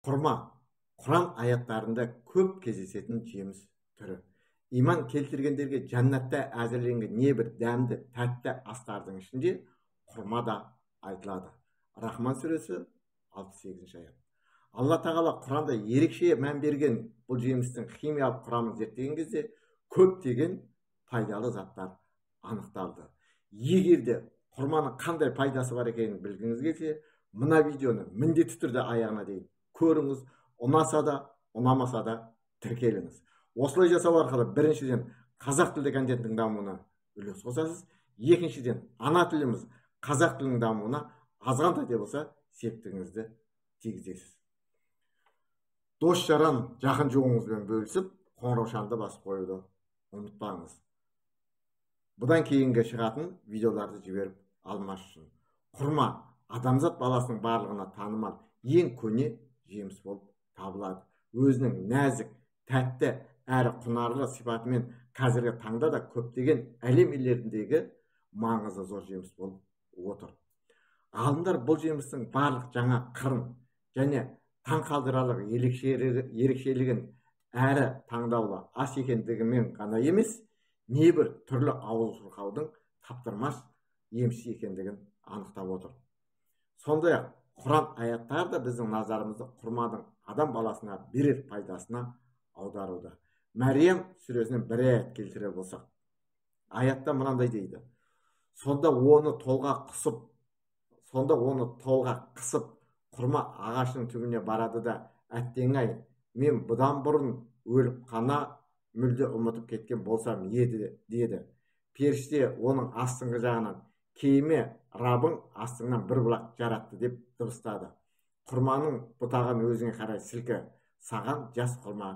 Құрма Құран аяттарында көп кездесетін жеміс түрі. Иман келтіргендерге жәннатта әзірленген небір дәмді, тәтті астардың ішінде құрма да айтылады. Рахман сүресі 68 аят. Алла тағала Құранда ерекше мән берген бұл жемістің химиялық құрамын зерттеген кезде көптеген пайдалы заттар анықталды. Егер де құрманың қандай пайдасы бар екенін білгіңіз келсе, мына видеоны міндетті түрде аяғына дейін көріңіз, ұнаса да, ұнамаса да тіркеліңіз. Осылай жасау арқылы біріншіден қазақ тілді контенттің дамуына үлес қосасыз, екіншіден ана тіліміз қазақ тілінің дамуына азғантай де болса септігіңізді тигізесіз. Дос жаран, жақын жуығыңызбен бөлісіп, қоңырау шамды басып қоюды ұмытпаңыз. Бұдан кейінгі шығатын видеоларды жіберіп алмас үшін. Құрма адамзат баласының барлығына танымал ең көне жеміс болып табылады. Өзінің нәзік, тәтті әрі құнарлы сипатымен қазіргі таңда да көптеген әлем елдеріндегі маңызы зор жеміс болып отыр. Ғалымдар бұл жемістің барлық жаңа қырын және таңқалдырарлық ерекшелігін әрі таңдаулы ас екендігімен ғана емес, небір түрлі ауыз шұрқаудың таптырмас емші екендігін анықтап отыр. Сондай-ақ Құран аяттары да біздің назарымызды құрманың адам баласына берер пайдасына аударуда. Мәриям сүресінен бір аят келтіре болсақ, аятта мынандай дейді: сонда оны толға қысып құрма ағашының түбіне барады да, әттең-ай, мен бұдан бұрын өліп қана мүлде ұмытып кеткен болсам еді деді. Періште оның астыңғы жағынан: кейіме Рабың астыңнан бір бұлақ жаратты деп дыбыстады. Құрманың бұтағын өзіңе қарай сілкі, саған жас құрма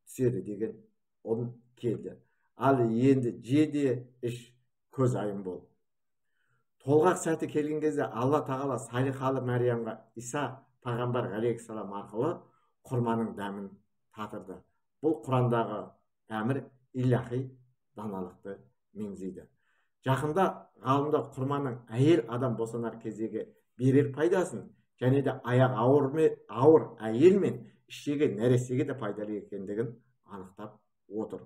түседі деген он келді. Ал енді же де іш, көз айым бол. Толғақ сәті келген кезде Алла тағала салихалы Мәриямға Иса пайғамбар алейхиссалам арқылы құрманың дәмін татырды. Бұл Құрандағы әмір илахи даналықты меңзейді. Жақында ғалымдар құрманың әйел адам босанар кездегі берер пайдасын және де аяқ ауыр әйел мен іштегі нәрестеге де пайдалы екендігін анықтап отыр.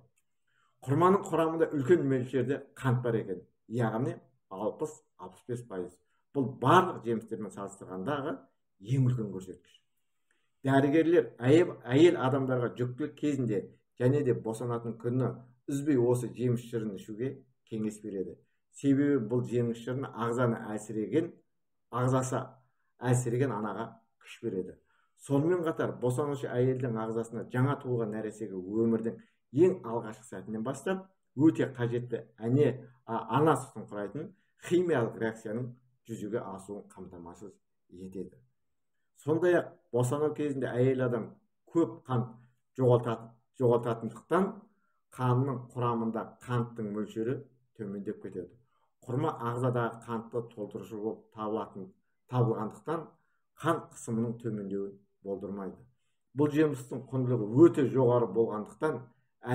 Құрманың құрамында үлкен мөлшерде қант бар екен, яғни 60-65%. Бұл барлық жемістермен салыстырғандағы ең үлкен көрсеткіш. Дәрігерлер әйел адамдарға жүктілік кезінде және де босанатын күні үзбей осы жеміс шырын ішуге кеңес береді. Себебі бұл жеміс шырын ағзасы әлсіреген анаға күш береді. Сонымен қатар босанушы әйелдің ағзасына жаңа туылған нәрестеге өмірдің ең алғашқы сәтінен бастап өте қажетті ана сүтін құрайтын химиялық реакцияның жүзеге асуын қамтамасыз етеді. Сондай-ақ босану кезінде әйел адам көп қант жоғалтатындықтан қанның құрамында қанттың мөлшері төмендеп кетеді. Құрма ағзадағы қантты толтырушы болып табылғандықтан қан қысымының төмендеуін болдырмайды. Бұл жемістің құндылығы өте жоғары болғандықтан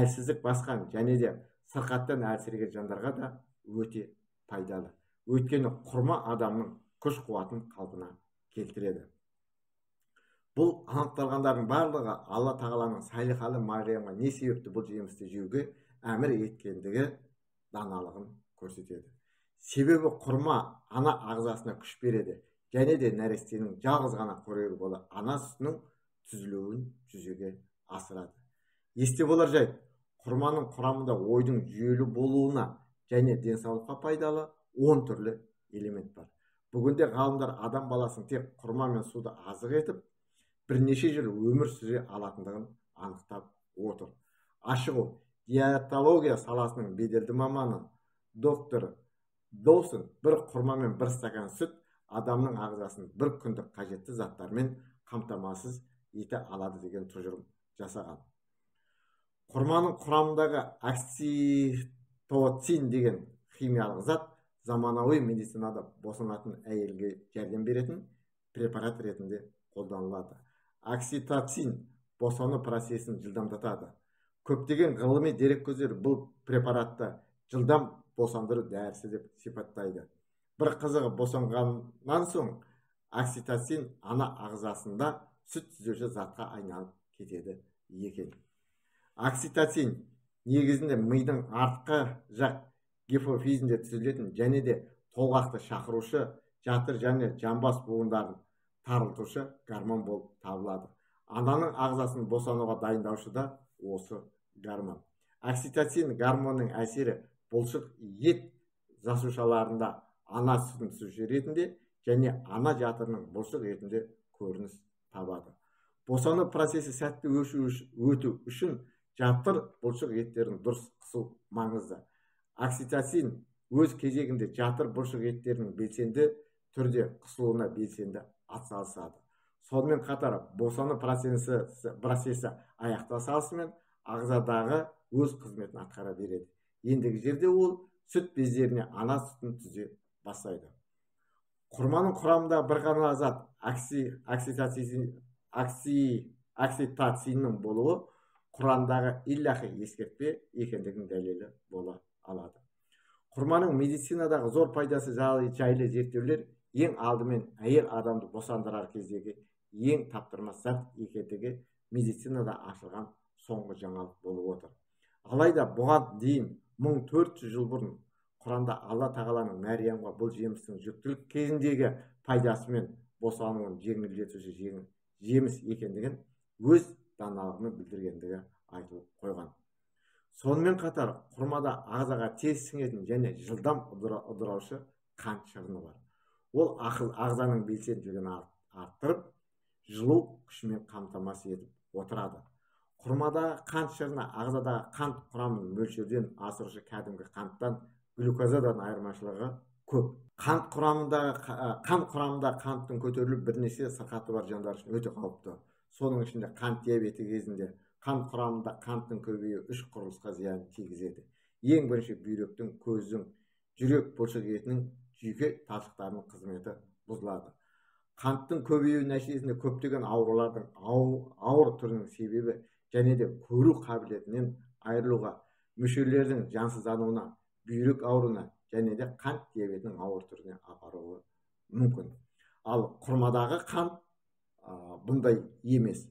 әлсіздік басқан және де сырқаттан әлсіреген жандарға да өте пайдалы. Өйткені құрма адамның күш қуатын қалпына келтіреді. Бұл анықталғандардың барлығы Алла тағаланың салихалы Мариямға не себепті бұл жемісті жеуге әмір еткендігі даналығын көрсетеді. Себебі құрма ана ағзасына күш береді және де нәрестенің жалғыз ғана қорегі бола ана сүтінің түзілуін жүзеге асырады. Есте болар жайт, құрманың құрамында ойдың жүйелі болуына және денсаулыққа пайдалы 10 түрлі элемент бар. Бүгінде ғалымдар адам баласын тек құрма мен суды азық етіп, бірнеше жыл өмір сүре алатындығын анықтап отыр. Ашығу диетология саласының беделді маманы доктор Доусон бір құрма мен бір стакан сүт адамның ағзасын бір күндік қажетті заттармен қамтамасыз ете алады деген тұжырым жасаған. Құрманың құрамындағы окситоцин деген химиялық зат заманауи медицинада босанатын әйелге жәрдем беретін препарат ретінде қолданылады. Окситоцин босану процесін жылдамдатады. Көптеген ғылыми дереккөздер бұл препаратты жылдам босандыру дәрісі деп сипаттайды. Бір қызығы, босанғаннан соң окситоцин ана ағзасында сүт түзуші затқа айналып кетеді екен. Окситоцин негізінде мидың артқы жақ гипофизінде түзілетін және де толғақты шақырушы, жатыр және жамбас буындарын тарылтушы гормон болып табылады. Ананың ағзасын босануға дайындаушы да осы гормон. Окситоцин гормонның әсері бұлшық ет жасушаларында ана сүтін түзуші ретінде және ана жатырының бұлшық етінде көрініс табады. Босану процесі сәтті өту үшін жатыр бұлшық еттерін дұрыс қысу маңызды. Окситоцин өз кезегінде жатыр бұлшық еттерінің белсенді түрде қысылуына белсенді атсалысады. Сонымен қатар босану процесі аяқта салысымен ағзадағы өз қызметін атқара береді. Ендігі жерде ол сүт бездеріне ана сүтін түзе бастайды. Құрманың құрамында бір ғана зат окситоциннің болуы құрамдағы иллахи ескертпе екендігінің дәлелі бола алады. Құрманың медицинадағы зор пайдасы жайлы зерттеулер ең алдымен әйел адамды босандырар кездегі ең таптырмас зат екендігі медицинада ашылған соңғы жаңалық болып отыр. Алайда бұған дейін 1400 жыл бұрын Құранда Алла тағаланың Мәриямға бұл жемістің жүктілік кезіндегі пайдасы мен босануын жеңілдетуші жеміс екендігін өз даналығымен білдіргендігі айтылып қойған. Сонымен қатар құрмада ағзаға тез сіңетін және жылдам ыдыраушы қант шырыны бар. Ол ағзаның белсенділігін арттырып, жылу күшімен қамтамасыз етіп отырады. Құрмадағы қант шырыны ағзадағы қант құрамын мөлшерден асырушы кәдімгі қанттан, глюкозадан айырмашылығы көп. Қант құрамында қанттың көтеріліп бірнеше сырқаты бар жандар үшін өте қауіпті. Соның ішінде қант диабеті кезінде қант құрамында қанттың көбеюі үш құрылысқа зиян тигізеді. Ең бірінші бүйректің, көздің, жүрек бұлшық етінің, жүйке талшықтарының қызметі бұзылады. Қанттың көбеюі нәтижесінде көптеген аурулардың ауыр түрінің себебі және де көру қабілетінен айырылуға, мүшелердің жансыздануына, бүйрек ауруына және де қант диабетінің ауыр түріне апаруы мүмкін. Ал құрмадағы қант бұндай емес,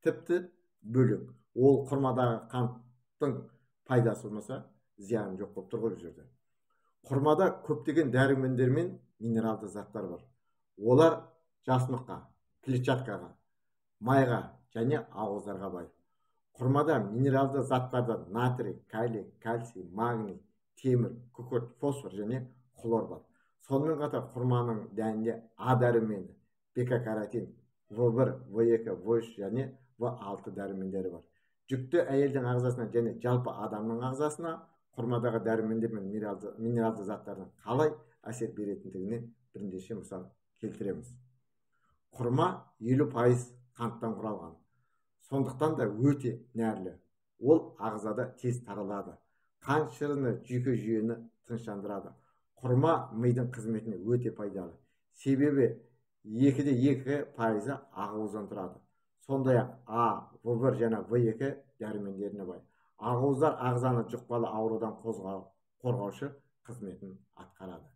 тіпті бөлек. Ол құрмадағы қанттың пайдасы болмаса зияны жоқ болып тұр ғой бұл жерде. Құрмада көптеген дәрумендер мен минералды заттар бар. Олар жасұныққа, клетчаткаға, майға және ақуыздарға бай. Құрмада минералды заттардан натрий, калий, кальций, магний, темір, күкірт, фосфор және хлор бар. Сонымен қатар құрманың дәнінде А дәрумені, бета-каротин, В1, В2, В3 және В6 дәрумендері бар. Жүкті әйелдің ағзасына және жалпы адамның ағзасына құрмадағы дәрумендер мен минералды заттардың қалай әсер беретіндігіне бірнеше мысал келтіреміз. Құрма 50% қанттан құралған. Сондықтан да өте нәрлі. Ол ағзада тез таралады. Қант шырыны жүйке жүйені тыныштандырады. Құрма мидың қызметіне өте пайдалы. Себебі 2% ақуыздан тұрады. Сондай-ақ А, В1 және В2 дәрумендеріне бай. Ақуыздар ағзаны жұқпалы аурудан қорғаушы қызметін атқарады.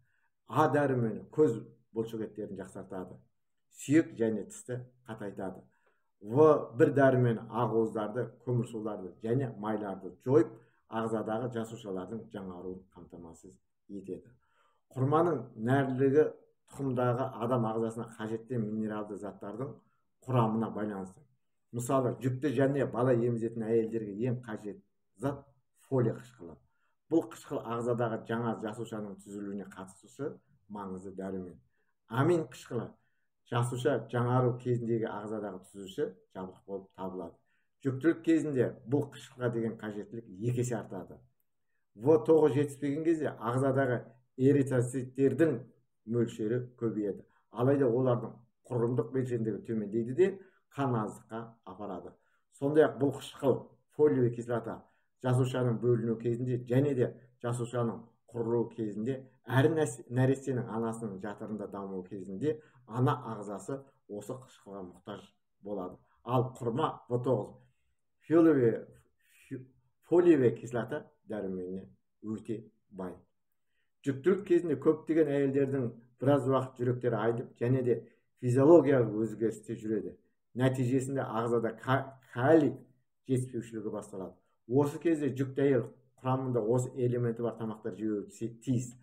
А дәрумені көз бұлшық еттерін жақсартады. Сүйек және тісті қатайтады. В1 дәрумені ақуыздарды, көмірсуларды және майларды жойып, ағзадағы жасушалардың жаңаруын қамтамасыз етеді. Құрманың нәрлілігі тұқымдағы адам ағзасына қажетті минералды заттардың құрамына байланысты. Мысалы, жүкті және бала емізетін әйелдерге ең қажет зат фолий қышқылы. Бұл қышқыл ағзадағы жаңа жасушаның түзілуіне қатысушы маңызды дәрумен. Амин қышқылы жасуша жаңару кезіндегі ағзадағы түзуші жабдық болып табылады. Жүктілік кезінде бұл қышқылға деген қажеттілік 2 есе артады. В9 жетіспеген кезде ағзадағы эритроциттердің мөлшері көбейеді. Алайда олардың құрылымдық белсенділігі төмендейді де қан аздыққа апарады. Сондай-ақ бұл қышқыл фолиевая кислота жасушаның бөліну кезінде және де жасушаның құрылу кезінде әрі нәрестенің анасының жатырында даму кезінде ана ағзасы осы қышқылға мұқтаж болады. Ал құрма В9 фолиевая кислота дәруменіне өте бай. Жүктілік кезінде көптеген әйелдердің біраз уақыт жүректері айнып және де физиологиялық өзгерісте жүреді. нәтижесінде ағзада калий жетіспеушілігі басталады. Осы кезде жүкті әйел құрамында осы элементі бар тамақтар жеуі тиіс.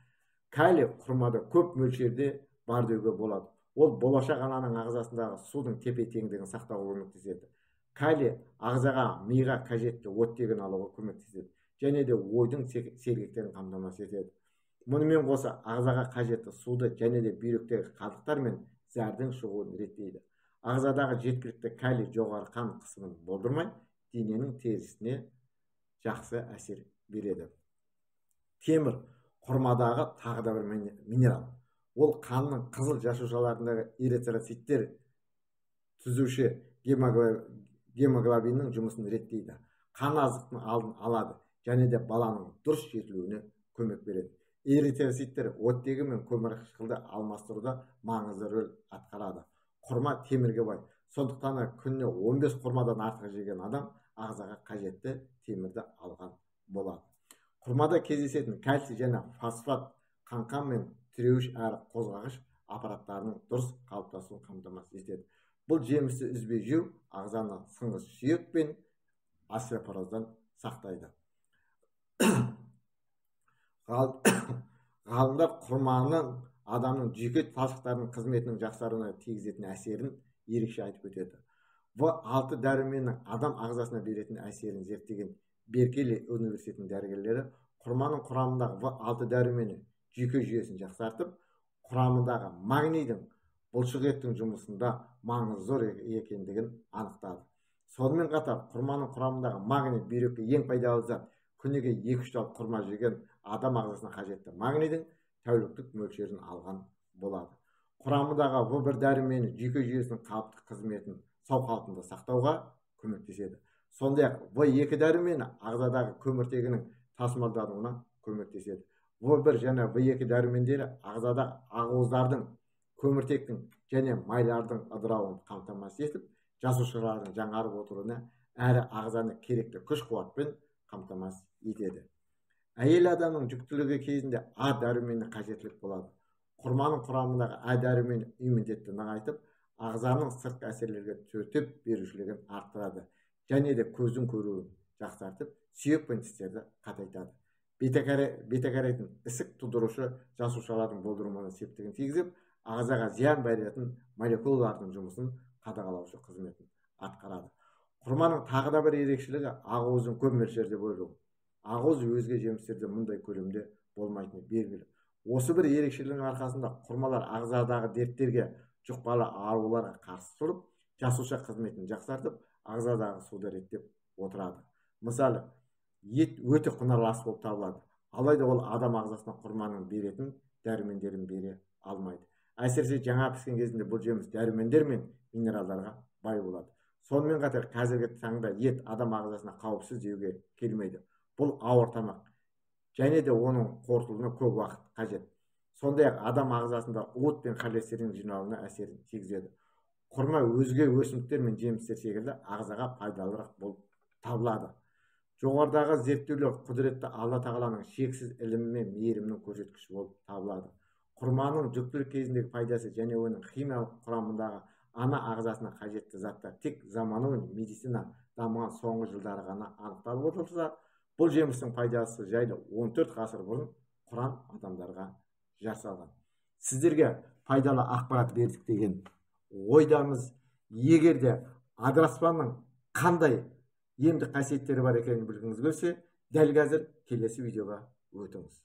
Калий құрмада көп мөлшерде бар деуге болады. Ол болашақ ананың ағзасындағы судың тепе-теңдігін сақтауға көмектеседі. Калий ағзаға, миға қажетті оттегін алуға көмектеседі және де ойдың сергектігін қамтамасыз етеді. Мұнымен қоса ағзаға қажетті суды және де бүйректегі қалдықтар мен зәрдің шығуын реттейді. Ағзадағы жеткілікті калий жоғары қан қысымын болдырмай, дененің терісіне жақсы әсер береді. Темір құрмадағы тағы да бір минерал. Ол қанның қызыл жасушаларындағы эритроциттер түзуші гемоглобиннің жұмысын реттейді. Қан азықтың алдын алады және де баланың дұрыс жетілуіне көмек береді. Эритроциттер оттегі мен көмірқышқылды алмастыруда маңызды рөл атқарады. Құрма темірге бай. Сондықтан күніне 15 құрмадан артық жеген адам ағзаға қажетті темірді алған болады. Құрмада кездесетін кальций және фосфат қаңқа мен тіреуіш әрі қозғағыш аппараттарының дұрыс қалыптасуын қамтамасыз етеді. Бұл жемісті үзбей жеу ағзаны сынғыш сүйек пен остеопороздан сақтайды. Ғалымдар құрманың адамның жүйке талшықтарының қызметінің жақсаруына тигізетін әсерін ерекше айтып өтеді. В6 дәруменнің адам ағзасына беретін әсерін зерттеген Беркели университетінің дәрігерлері құрманың құрамындағы В6 дәрумені жүйке жүйесін жақсартып, құрамындағы магнийдің бұлшық еттің жұмысында маңызы зор екендігін анықтады. Сонымен қатар құрманың құрамындағы магний бүйрекке ең пайдалы зат. Күніге 2-3 тал құрма жеген адам ағзасына қажетті магнийдің тәуліктік мөлшерін алған болады. Құрамындағы В1 дәрумені жүйке жүйесінің қалыпты қызметін сау қалпында сақтауға көмектеседі. Сондай-ақ В2 дәрумені ағзадағы көміртегінің тасымалдануына көмектеседі. В1 және В2 дәрумендері ағзадағы ақуыздардың, көміртектің және майлардың ыдырауын қамтамасыз етіп, жасушалардың жаңарып отыруына әрі ағзаны керекті күш-қуатпен қамтамасыз етеді. Әйел адамның жүктілігі кезінде А дәрумені қажеттілік болады. Құрманың құрамындағы А дәрумені иммунитетті нығайтып, ағзаның сыртқы әсерлерге төтеп берушілігін арттырады және де көздің көруін жақсартып, сүйек пен тістерді қатайтады. Бета-каротин ісік тудырушы жасушалардың болдырмауына септігін тигізіп, ағзаға зиян беретін молекулалардың жұмысын қадағалаушы қызметін атқарады. Құрманың тағы да бір ерекшелігі ақуыздың көп мөлшерде болуы. Ақуыз өзге жемістерде мұндай көлемде болмайтыны белгілі. Осы бір ерекшелігінің арқасында құрмалар ағзадағы дерттерге, жұқпалы ауруларға қарсы тұрып, жасуша қызметін жақсартып, ағзадағы суды реттеп отырады. Мысалы, ет өте құнарлы ас болып табылады. Алайда ол адам ағзасына құрманың беретін дәрумендерін бере алмайды. Әсіресе жаңа піскен кезінде бұл жеміс дәрумендер мен минералдарға бай болады. Сонымен қатар қазіргі таңда ет адам ағзасына қауіпсіз деуге келмейді. Бұл ауыр тамақ және де оның қорытылуына көп уақыт қажет. Сондай-ақ адам ағзасында уыт пен холестерин жиналуына әсерін тигізеді. Құрма өзге өсімдіктер мен жемістер секілді ағзаға пайдалырақ болып табылады. Жоғарыдағы зерттеулер құдіретті Алла тағаланың шексіз ілімі мен мейірімінің көрсеткіші болып табылады. Құрманың жүктілік кезіндегі пайдасы және оның химиялық құрамындағы ана ағзасына қажетті заттар тек заманауи медицина дамыған соңғы жылдары ғана анықталып отырса, бұл жемістің пайдасы жайлы 14 ғасыр бұрын Құран адамдарға жар салған. Сіздерге пайдалы ақпарат бердік деген ойдамыз. Егер де адыраспанның қандай емдік қасиеттері бар екенін білгіңіз келсе, дәл қазір келесі видеоға өтіңіз.